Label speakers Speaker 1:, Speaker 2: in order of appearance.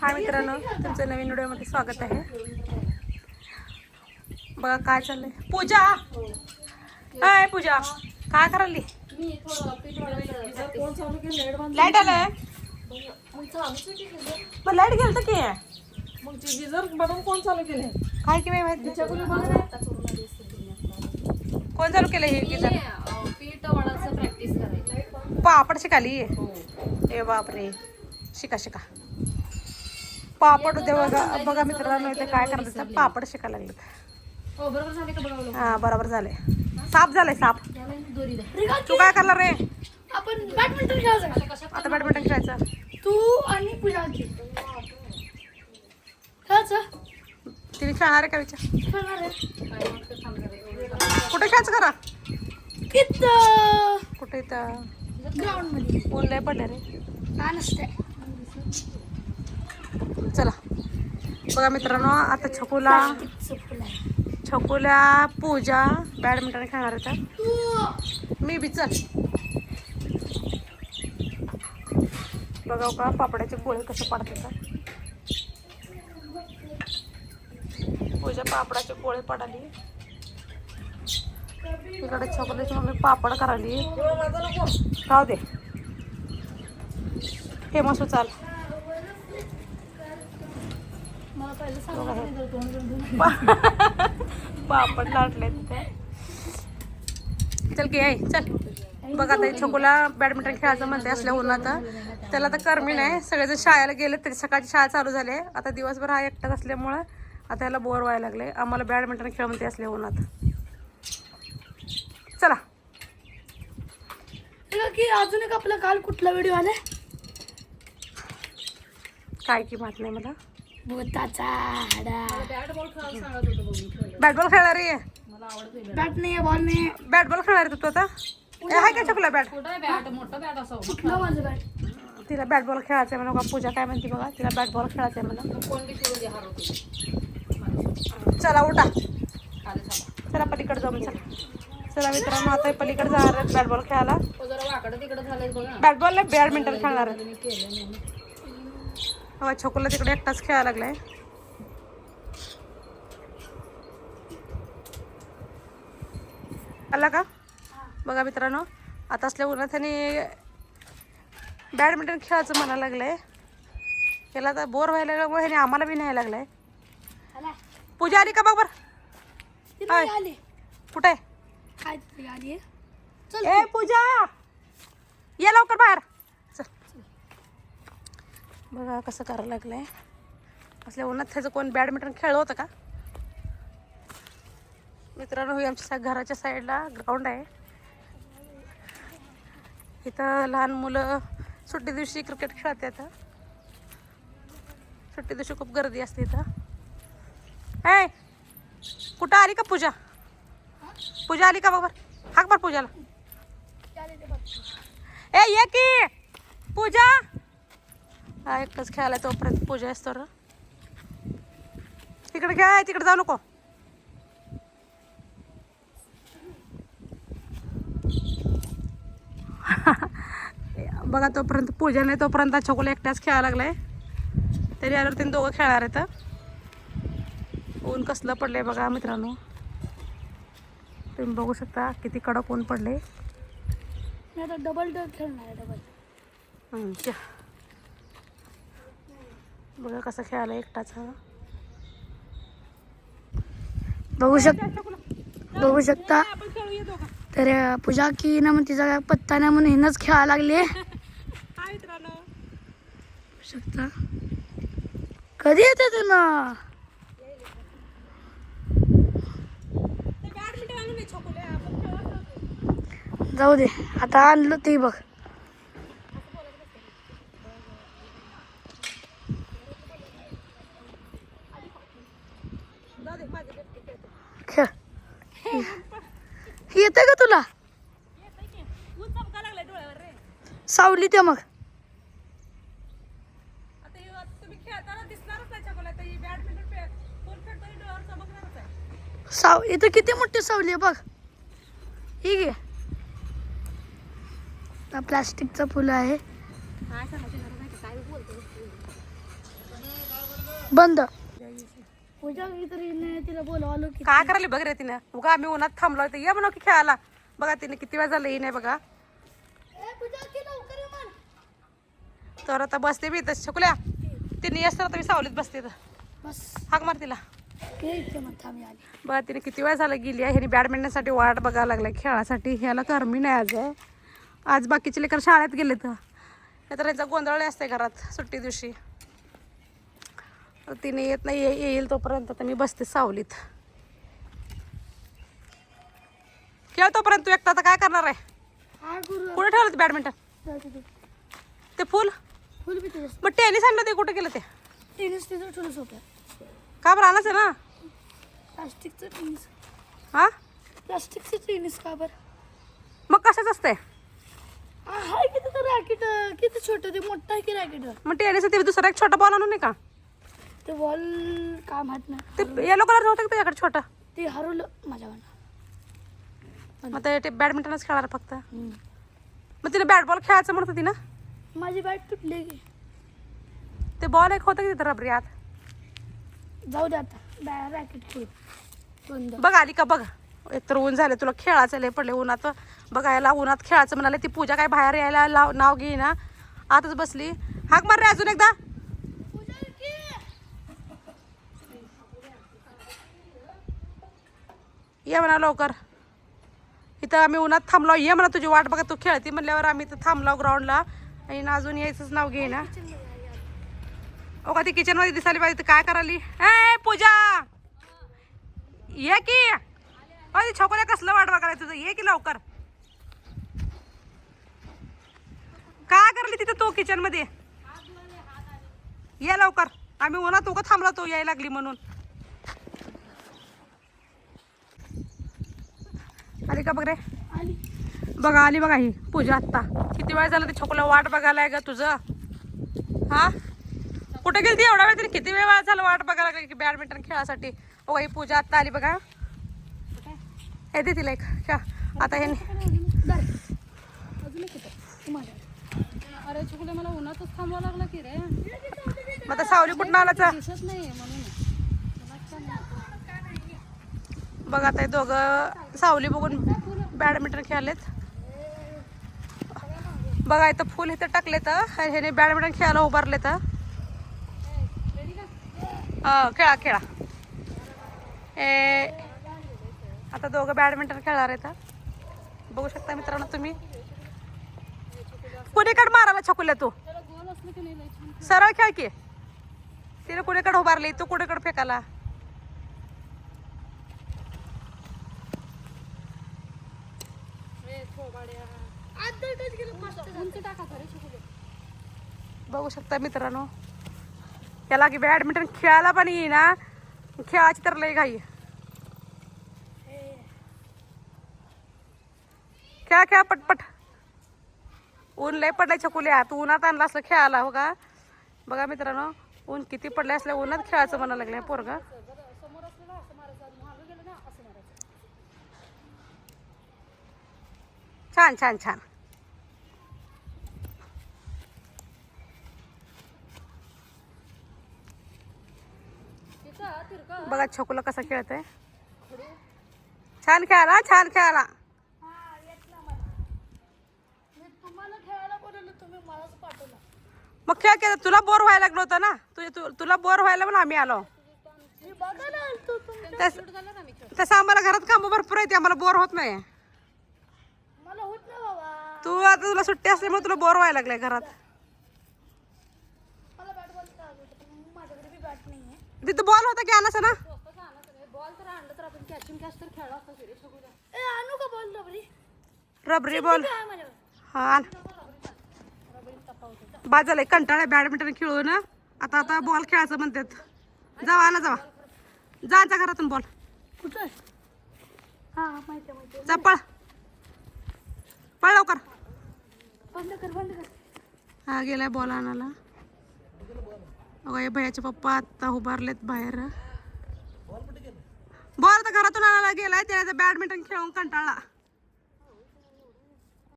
Speaker 1: हाय मित्रांनो, तुमचं नवीन व्हिडिओमध्ये स्वागत आहे. बघा काय चाललंय. पूजा, हाय पूजा, काय करायली? लाईट आलाय. मग लाईट गेलं की
Speaker 2: मग ते गिझर बटन कोण चालू केले?
Speaker 1: काय की माहिती. कोण चालू केलं हे गिझर?
Speaker 3: पीठ वडाचं प्रॅक्टिस करायची.
Speaker 1: पापड शिकाली. ए बापरे, शिका शिका. पापड होते बघा. बघा मित्रांनो, इथे काय करायचं, पापड शिकायला लागले.
Speaker 3: हो बरोबर झाले का बघा.
Speaker 1: हा बरोबर झाले. साप झालाय साप.
Speaker 3: दोरी द्या.
Speaker 1: तू काय करणार रे?
Speaker 4: आपण बॅडमिंटन खेळायचं.
Speaker 1: आता बॅडमिंटन खेळायचं.
Speaker 4: तू आणि पूजा खेळायचं.
Speaker 1: तिने खेळणार आहे का विचार.
Speaker 4: खेळणार आहे.
Speaker 1: कुठे खेळायचं करा.
Speaker 4: इथं
Speaker 1: कुठे इथं
Speaker 4: ग्राउंड मध्ये
Speaker 1: ऊन लय पडले रे.
Speaker 4: काय नसते.
Speaker 1: चला बघा मित्रांनो, आता छकुल्या पूजा बॅडमिंटन खेळणार आहे.
Speaker 4: तू
Speaker 1: मी बी चल. बघा का पापडाचे पोळे कसे पडतात. पूजा पापडाचे पोळे पडाली. इकडे छकुल्याची मम्मी पापड करायली. राहू दे हे मस्त चाल.
Speaker 4: मला पहिलं सांगितलं
Speaker 1: पापड लाटले तिथे. चल की आहे चल. बघा आता छकुला बॅडमिंटन खेळायचं म्हणते असल्या उन्हात. त्याला तर करमी नाही. सगळेजण शाळेला गेले तरी सकाळची शाळा चालू झाली. आता दिवसभर हा एकटाच असल्यामुळं आता याला बोर व्हायला लागले. आम्हाला बॅडमिंटन खेळ म्हणते असल्या उन्हात. चला
Speaker 4: की अजून एक आपला काल कुठला व्हिडिओ आलाय
Speaker 1: काय की माहित नाही मला.
Speaker 4: भूताचा हाडा.
Speaker 3: बॅट बॉल खेळायला सांगत होतो बघ मी खेळले.
Speaker 1: बॅट बॉल खेळणार आहे.
Speaker 3: मला आवडते
Speaker 4: बॅट नाही बॉल नाही.
Speaker 1: बॅट बॉल खेळणार आहे तू आता. आहे का छकुला बॅट?
Speaker 3: कुठं आहे बॅट? मोठं बॅट असावं.
Speaker 4: कुठलं माझं बॅट?
Speaker 1: तिला बॅट बॉल खेळायचं आहे म्हणा. पूजा काय म्हणते बघा, तिला बॅट बॉल खेळायचं आहे म्हणा.
Speaker 3: मग कोण बी खेळू दे हरवते.
Speaker 1: चला उठा,
Speaker 3: खाली थांबा.
Speaker 1: चला पलीकडे जाऊन चला. चला मित्रांनो, आता पलीकडे जाणार आहेत बॅट बॉल खेळायला.
Speaker 3: तो जरा वाकडं तिकडं झालंय बघा.
Speaker 1: बॅट बॉल नाही, बॅडमिंटन खेळणार आहेत.
Speaker 3: मी केलं नाही.
Speaker 1: हवा छकुला तिकडे एकटाच खेळायला लागलाय. आला का बघा मित्रांनो, आता असल्या उन्हात त्याने बॅडमिंटन खेळायचं म्हणायला लागलंय. त्याला आता बोर व्हायला लागल्यामुळे ह्याने आम्हाला बी न्यायला लागलाय.
Speaker 4: आला.
Speaker 1: पूजा आली का बघ बरं.
Speaker 4: ती नाही आली.
Speaker 1: कुठे
Speaker 4: काय ती आली आहे? चल
Speaker 1: ए पूजा, ये लवकर बाहेर चल. बघा कसं करायला लागलंय. असल्या उन्हात त्याचं कोण बॅडमिंटन खेळलं होतं का मित्रांनो. हे आमच्या घराच्या साईडला ग्राउंड आहे. इथं लहान मुलं सुट्टी दिवशी क्रिकेट खेळतात. सुट्टी दिवशी खूप गर्दी असते इथं. ए कुठं आली का पूजा? पूजा आली का बरोबर? हाक बर पूजाला. ए ये की पूजा. हा एकटाच खेळायला तोपर्यंत पूजा असतो. तिकडे खेळाय, तिकडे जाऊ नको. बघा तोपर्यंत पूजा नाही, तोपर्यंत छकुला एकट्याच खेळायला लागलाय. तरी आल्यावर त्यांनी दोघं खेळणार आहेत. ऊन कसलं पडलंय बघा मित्रांनो. तुम्ही बघू शकता किती कडक ऊन पडले.
Speaker 4: मी आता डबल डर खेळणार आहे. डबल
Speaker 1: बघा कसं खेळायला एकटाच.
Speaker 4: बघू शकता. तर पूजा की ना मग तिचा पत्ता नाही म्हणून हिनंच खेळायला लागली. शकता कधी येते तुम्ही? जाऊ दे, आता आणलं ते बघ. खेळ. येते का तुला? सावली ते मग साव इथं किती मोठी सावली आहे बघ. ही घे. प्लास्टिकचं फुलं आहे. बंद पूजा तरी तिला बोलवलं की
Speaker 1: काय करायला बघ रे तिनं उगा आम्ही उन्हात थांबलो तर ये म्हणा की खेळायला बघा तिने किती वेळ झालं येई नाही बघा तर आता बसते मी इथं छकुल्या तिने येस तर आता मी सावलीत बसते इथं.
Speaker 4: बस
Speaker 1: हाक मार तिला
Speaker 4: इथे मग थांबी आली
Speaker 1: बघा तिने किती वेळ झालं गेली आहे ह्याने बॅडमिंटनसाठी वाट बघायला लागलाय खेळासाठी ह्याला करमी नाही आज बाकीचे लेकर शाळेत गेले तर ह्याचा गोंधळ असते घरात सुट्टी दिवशी तर तिने येत नाही येईल तोपर्यंत तर मी बसते सावलीत खेळ तोपर्यंत तू एकटा आता काय करणार आहे
Speaker 4: हा गुरु
Speaker 1: कुठे ठेवलं ते बॅडमिंटन ते फुल
Speaker 4: फुल बी तुझं
Speaker 1: मग टेनिस आणलं ते कुठे गेलं ते
Speaker 4: टेनिस तिथं ठेवलं सोप्या
Speaker 1: का बरं आणायचं ना
Speaker 4: प्लास्टिकचं टेनिस
Speaker 1: हा
Speaker 4: प्लास्टिकचं टेनिस का बरं
Speaker 1: मग कशाच असतंय
Speaker 4: हाय किती तर रॅकेट किती छोटं ते मोठं आहे की रॅकेट
Speaker 1: मग टेनिस ते दुसरा एक छोटा बॉल आणून नाही का
Speaker 4: ते बॉल का माहित नाही
Speaker 1: ते येलो कलर होतं का त्याच्याकडे छोटा
Speaker 4: ते हरवलं माझ्याकडनं
Speaker 1: मग ते बॅडमिंटनच खेळणार फक्त मग तिने बॅट बॉल खेळायचं म्हणत होती ना
Speaker 4: माझी बॅट तुटली की
Speaker 1: ते बॉल एक होतं की तिथं रबरी आत
Speaker 4: जाऊ दे आता रॅकेट खेळ बंद
Speaker 1: बघ आली का बघ एकतर ऊन झाले तुला खेळायचं लय पडले उन्हात बघायला उन्हात खेळायचं म्हणाले ती पूजा काय बाहेर यायला नाव घेई ना आताच बसली हाक मार रे अजून एकदा ये म्हणा लवकर इथं आम्ही उन्हात थांबलो ये म्हणा तुझी वाट बघा तू खेळती म्हणल्यावर आम्ही इथं थांबलो ग्राउंडला आणि ना अजून यायचंच नाव घे ना ओ का ती किचन मध्ये दिसायला पाहिजे काय करायली ए पूजा ये की ती छोकऱ्या कसलं वाट बघायला तुझं ये की लवकर काय करली तिथं तू किचन मध्ये ये लवकर आम्ही उन्हात उगा थांबलो तो यायला लागली म्हणून आली का बघ रे
Speaker 4: आली
Speaker 1: बघा आली बघा ही पूजा आत्ता किती वेळ झाला ते छोकला वाट बघायला आहे का तुझं हा कुठे गेली ती एवढा वेळ तरी किती वेळ झाला वाट बघायला लागली की बॅडमिंटन खेळासाठी बघा ही पूजा आत्ता आली बघा हे दे तिला एक खेळ आता हे
Speaker 4: अजून एक
Speaker 3: अरे चुकले मला उन्हातच थांबावं लागलं की रे
Speaker 1: मग आता सावली कुठं आलाचा
Speaker 3: दिसत नाही म्हणून
Speaker 1: बघा आता हे दोघं सावली बघून बॅडमिंटन खेळलेत बघा इथं फुल इथं टाकलेत ह्याने बॅडमिंटन खेळायला उभारलेत खेळा खेळा आता दोघं बॅडमिंटन खेळणार आहेत बघू शकता मित्रांनो तुम्ही कुणीकडे मारायला छकुल्या तू सरळ खेळ की तिने कुणीकडे उभारली तू कुणीकडे फेकायला बघू शकता मित्रांनो त्याला की बॅडमिंटन खेळायला पण येईना खेळायची तर लय घाई खेळा खेळा पटपट ऊन लय पडलाय छकुल्या तू उन्हात आणला असलं खेळायला हो का बघा मित्रांनो ऊन किती पडले असल्या उन्हात खेळायचं म्हणायला लागलंय पोरगा छान छान छान बघा छोकुला कसा खेळतोय छान खेळाला छान खेळाला
Speaker 4: तुम्हाला खेळायला बोलवलं तुम्ही मलाच पाठवलं
Speaker 1: मग खेळ केला तुला बोर व्हायला लागलं होतं ना तुला बोर व्हायला म्हणून आम्ही आलो
Speaker 4: मी बघायला आलतो तुम्ही
Speaker 1: तसं आम्हाला घरात कामं भरपूर आहे आम्हाला बोर होत नाही
Speaker 4: मला होत ना बाबा
Speaker 1: तू आता तुला सुट्टी असल्यामुळे तुला बोर व्हायला लागलंय घरात
Speaker 4: मला बॅट बॉल माझ्याकडे बी बॅट नाही आहे
Speaker 1: तिथं बॉल होता की आणायचं ना
Speaker 3: बॉल तर आणलं तर आपण कॅचिंग कॅच तर खेळला असता रे
Speaker 4: ए आणू का बॉल रबरी
Speaker 1: रबरी बॉल
Speaker 4: काय माझ्याकडे
Speaker 1: हा आण. बाद झालंय कंटाळा बॅडमिंटन खेळून आता बॉल खेळायचं म्हणतात जावा आला जावा जा घरातून बॉल
Speaker 4: कुठं हा माहिती आहे
Speaker 1: जा पळ पळ लवकर
Speaker 4: बंद कर
Speaker 1: हा गेलाय बॉल आणायला अगं हे भैयाचे पप्पा आता उभारलेत बाहेर बॉल तर घरातून आणायला गेलाय त्याला बॅडमिंटन खेळून कंटाळला